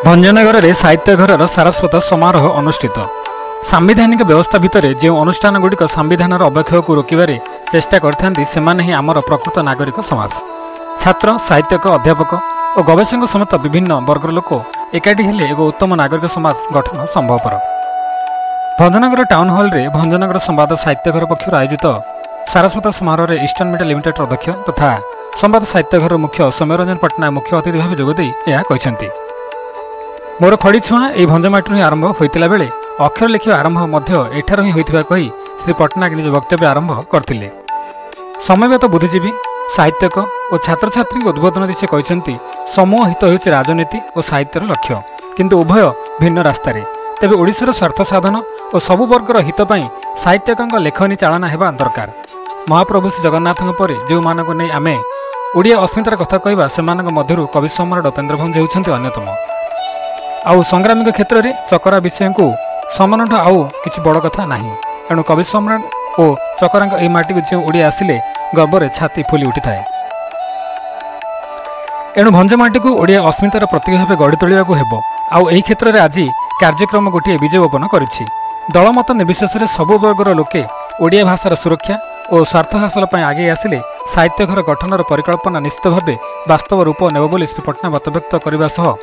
भंजनगर में साहित्य घर सारस्वत समारोह अनुष्ठित। सांविधानिक व्यवस्था भितर जो अनुष्ठान गुड़िक संविधान अवक्षय को रोकवे चेष्टा करते आमर प्रकृत नागरिक समाज। छात्र, साहित्यक, अध्यापक और गवेषक समेत विभिन्न वर्गर लोक एकाठी हेले एक उत्तम नागरिक समाज गठन संभवपर। भंजनगर टाउन हॉल रे भंजनगर संवाद साहित्य घर पक्षर आयोजित सारस्वत समारोह में ईस्टर्न मीडिया लिमिटेड अध्यक्ष तथा संवाद साहित्य घर मुख्य सौम्यरंजन पट्टनायक मुख्य अतिथि भाव जोगदे यह कहते। मोर खड़ी छुआ यह भंजमाटी आरंभ होता बेले अक्षर लिखा आरंभ एठार ही होता कही श्री पट्टनायक निज वक्तव्य आरंभ करते। समयगत बुद्धिजीवी, साहित्यक और छात्र छात्री उद्बोधन दी से कहते समूह हित हो राजनीति और साहित्यर लक्ष्य, किंतु उभय भिन्न रास्तार। तेबे ओडिशार स्वार्थ साधन और सबु वर्गर हितपाई साहित्यकों लेखनी चालना हेबा दरकार। महाप्रभु श्री जगन्नाथ पर जो मानक नहीं आमे ओडिया अस्मितार कथा कहवा से मध्यरु कवि सम्राट उपेन्द्र भंज होउछन्ति अन्यतम। आउ संग्रामिक क्षेत्र में चकरा विषय को सम्मान आउ किछि बड़ कथा नाही। एणु कवि सम्राट और चकरा यह माटी को जो ओडिया आसिले गर्व छाती फुली उठी थाए। एणु भंजमाटी को ओडिया अस्मितार प्रतीक भाव गढ़ी तोलिया हेबो। आउ एही क्षेत्र में आज कार्यक्रम गोटे विजय ओपन करिछि। दलमत निर्विशेष सबु वर्गर लोके ओडिया भाषार सुरक्षा और स्वार्थ हासिल आगे आसिले साहित्य घर गठनर परिकल्पना निश्चित भाव वास्तव रूप नेब बोली श्री पट्टनायक मतव्यक्त करने सह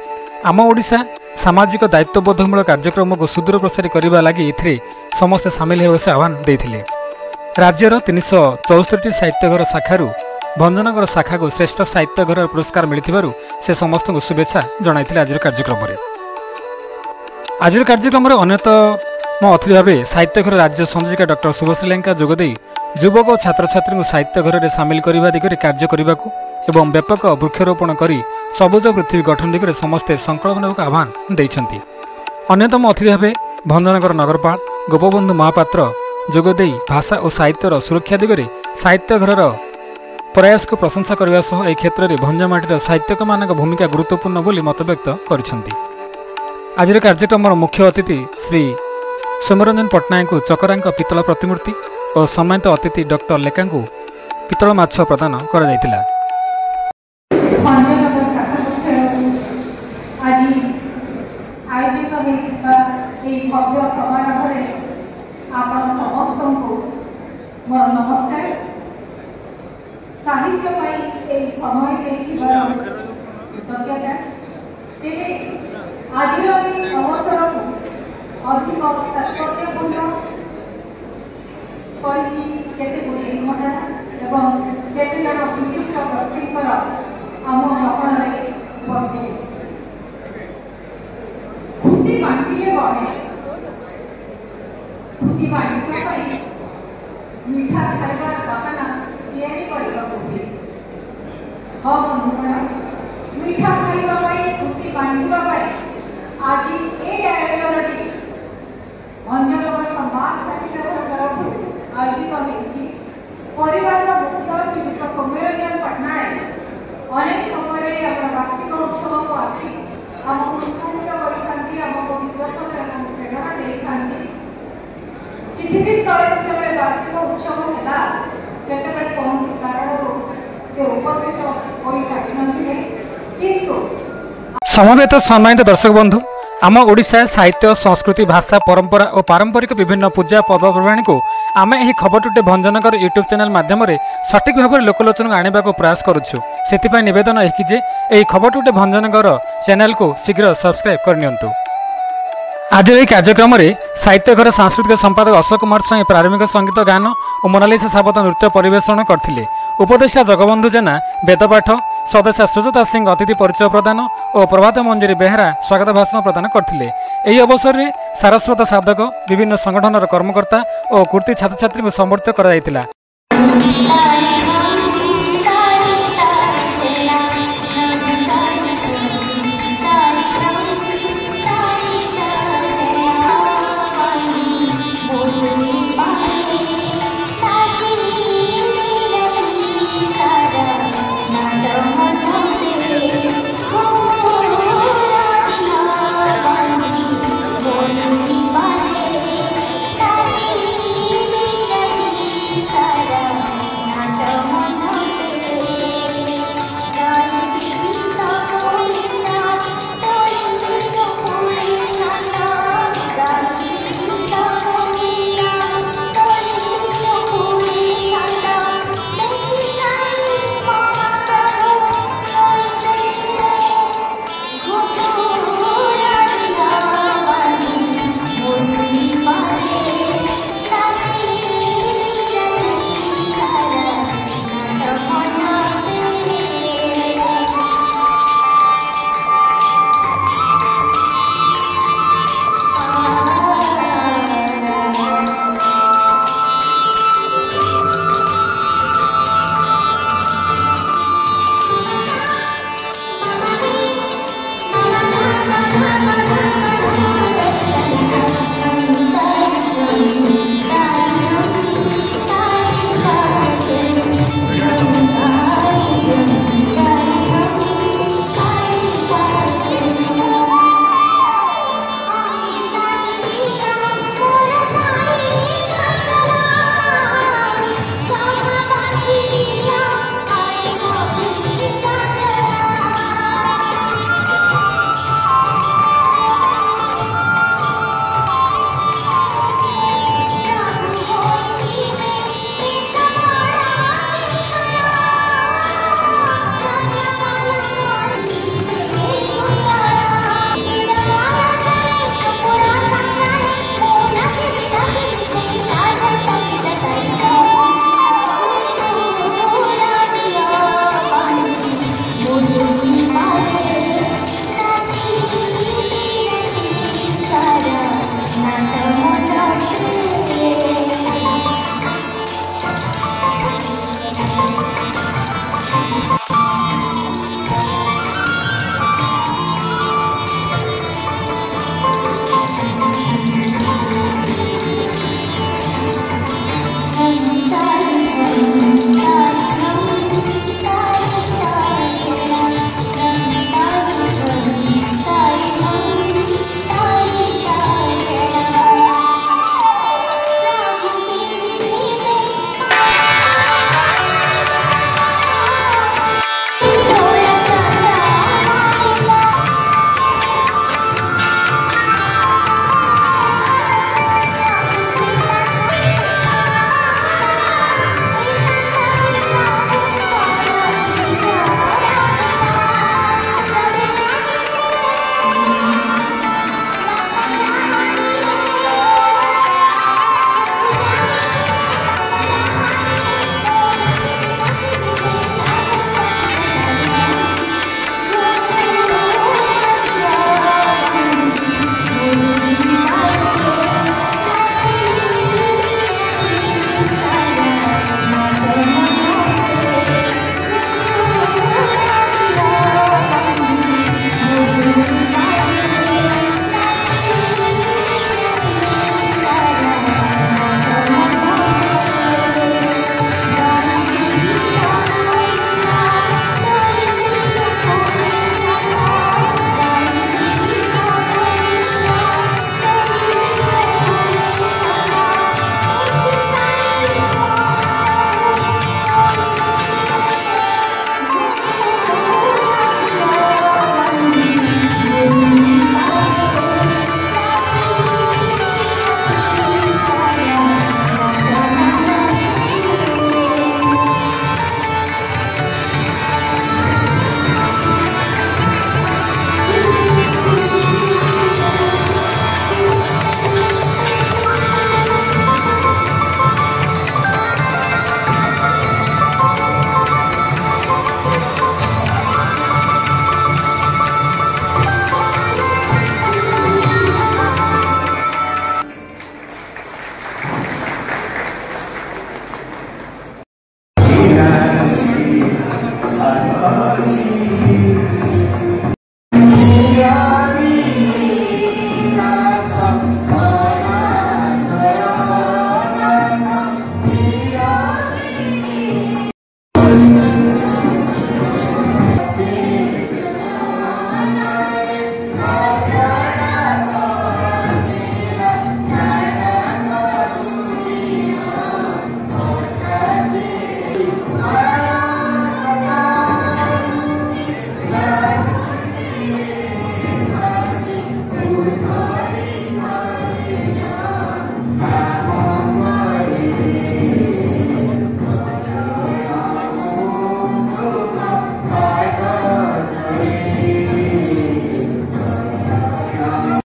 आम ओडिशा सामाजिक दायित्वबोधमूलक कार्यक्रम को सुदूर प्रसारी करने लगी एथिरे समस्ते सामिल होगा से आह्वान देते। राज्यर 364 साहित्य घर शाखारू भंजनगर शाखा को श्रेष्ठ साहित्य घर पुरस्कार मिली से समस्त को शुभेच्छा जनाई आज कार्यक्रम में अन्यतम अतिथि भाव साहित्य घर राज्य संयोजिका डॉक्टर शुभश्री लेंका जोगदे युवक और छात्र छात्री को साहित्य घर में सामिल करने दिगरे कार्य करने एवं व्यापक वृक्षरोपण कर सबुज पृथ्वी गठन दिगरे समस्ते संकल्प नेबाक आह्वान देइछन्ति। अन्यतम अतिथि भाव भंजनगर नगरपाल गोपबंधु महापात्र जोगदे भाषा और साहित्यर सुरक्षा दिगरे साहित्य घर प्रयास को प्रशंसा करने सह ए क्षेत्र में भंजमाटीर साहित्यक मानक भूमिका गुरुत्वपूर्ण बोली मतव्यक्त करिसेंति। आज कार्यक्रम मुख्य अतिथि श्री सौम्यरंजन पट्टनायक को चकरांक पितल प्रतिमूर्ति और सम्मानित अतिथि डॉक्टर लेका को पितल माछ प्रदान करा जायतिला। खुशी बांटिले बढ़े, खुशी बांटिका मीठा खाइबा बाहाना तैयारी करबा होबे। हाँ बंधुगण, मीठा खाइबा खुशी बांटिबा आज ए आयोजनटी भंजनगर संवाद साहित्य तरफ आयोजित होइछि। परिवार मुख्य श्रीयुक्त सौम्यरंजन पट्टनायक अनेक समय अपन वार्षिक उत्सव को आसी आमको उत्साहित करथांती, आमको दिग्दर्शन एवं प्रेरणा देथांती। किछि दिन तले जेतेबेले वार्षिक उत्सव होला सेतेबेले कौन कारणरू से उपस्थित होई पारि नथिले, किंतु समवेत सम्मानित दर्शक बंधु, आम ओडिशा साहित्य, संस्कृति, भाषा, परंपरा और पारंपरिक विभिन्न पूजा पर्वपर्वाणी को आम यही खबर टुटे भंजनगर यूट्यूब चैनल माध्यम सठिक भाव में लोकलोचन आने को प्रयास करुछु। से निवेदन है कि यही खबर टुटे भंजनगर चैनल को शीघ्र सब्सक्राइब करनियंतु। आज यही कार्यक्रम में साहित्य घर सांस्कृतिक संपादक अशोक कुमार स्वाई प्रारंभिक संगीत गान और मोनालिसा सावत नृत्य परिवेषण करथिले। उपदेष्टा जगबंधु जेना वेदपाठ, सदस्या सुजाता सिंह अतिथि परिचय प्रदान और प्रभात मंजरी बेहरा स्वागत भाषण प्रदान करथिले। एही अवसर में सारस्वत साधक, विभिन्न संगठन कर्मकर्ता और कीर्ति छात्र छात्री को संबर्धित करा जायतिला।